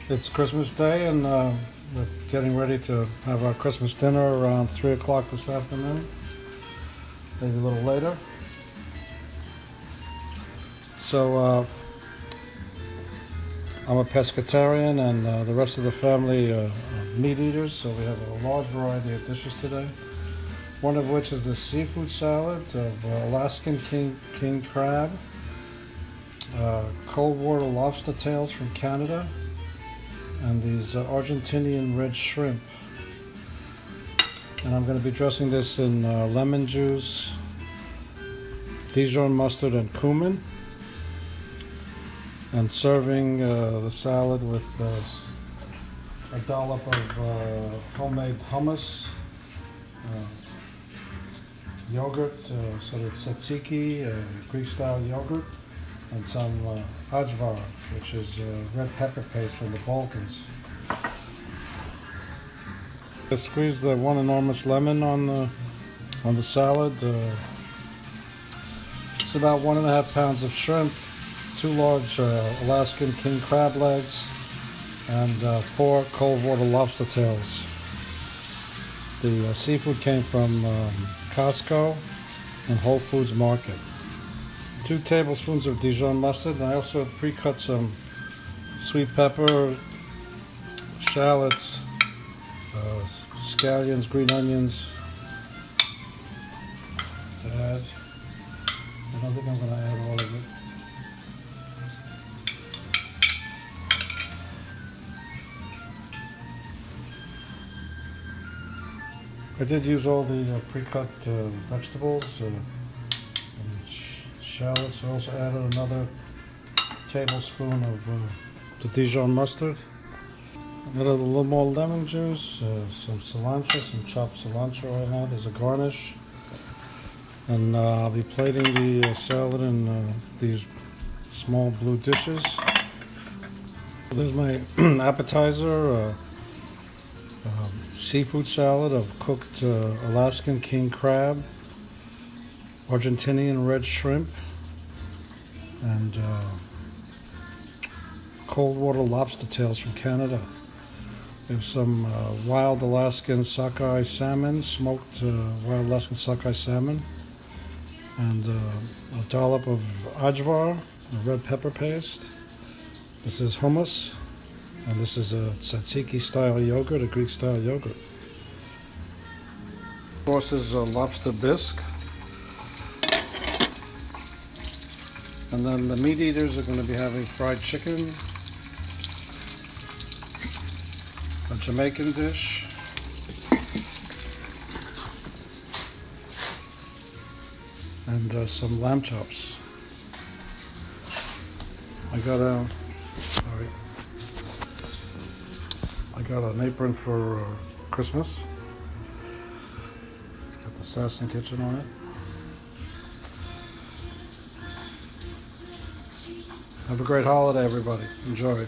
It's Christmas Day, and we're getting ready to have our Christmas dinner around 3 o'clock this afternoon, maybe a little later. So I'm a pescatarian, and the rest of the family are meat eaters, so we have a large variety of dishes today. One of which is the seafood salad of Alaskan king crab, cold water lobster tails from Canada, and these Argentinian red shrimp. And I'm going to be dressing this in lemon juice, Dijon mustard, and cumin, and serving the salad with a dollop of homemade hummus, yogurt, sort of tzatziki, Greek-style yogurt, and some ajvar, which is red pepper paste from the Balkans. I squeezed one enormous lemon on the salad. It's about 1.5 pounds of shrimp, 2 large Alaskan king crab legs, and 4 cold water lobster tails. The seafood came from Costco and Whole Foods Market. 2 tablespoons of Dijon mustard, and I also pre-cut some sweet pepper, shallots, scallions, green onions to add. I don't think I'm going to add all of it. I did use all the pre-cut vegetables and shallots. I also added another tablespoon of the Dijon mustard. Added a little more lemon juice, some cilantro, some chopped cilantro I had as a garnish. And I'll be plating the salad in these small blue dishes. There's my appetizer. Seafood salad of cooked Alaskan king crab, Argentinian red shrimp, and cold water lobster tails from Canada. We have some wild Alaskan sockeye salmon, smoked wild Alaskan sockeye salmon, and a dollop of ajvar, a red pepper paste. This is hummus. And this is a tzatziki style yogurt, a Greek style yogurt. Of course, is a lobster bisque. And then the meat eaters are going to be having fried chicken, a Jamaican dish, and some lamb chops. I got an apron for Christmas. Got the Sasson Kitchen on it. Have a great holiday, everybody. Enjoy.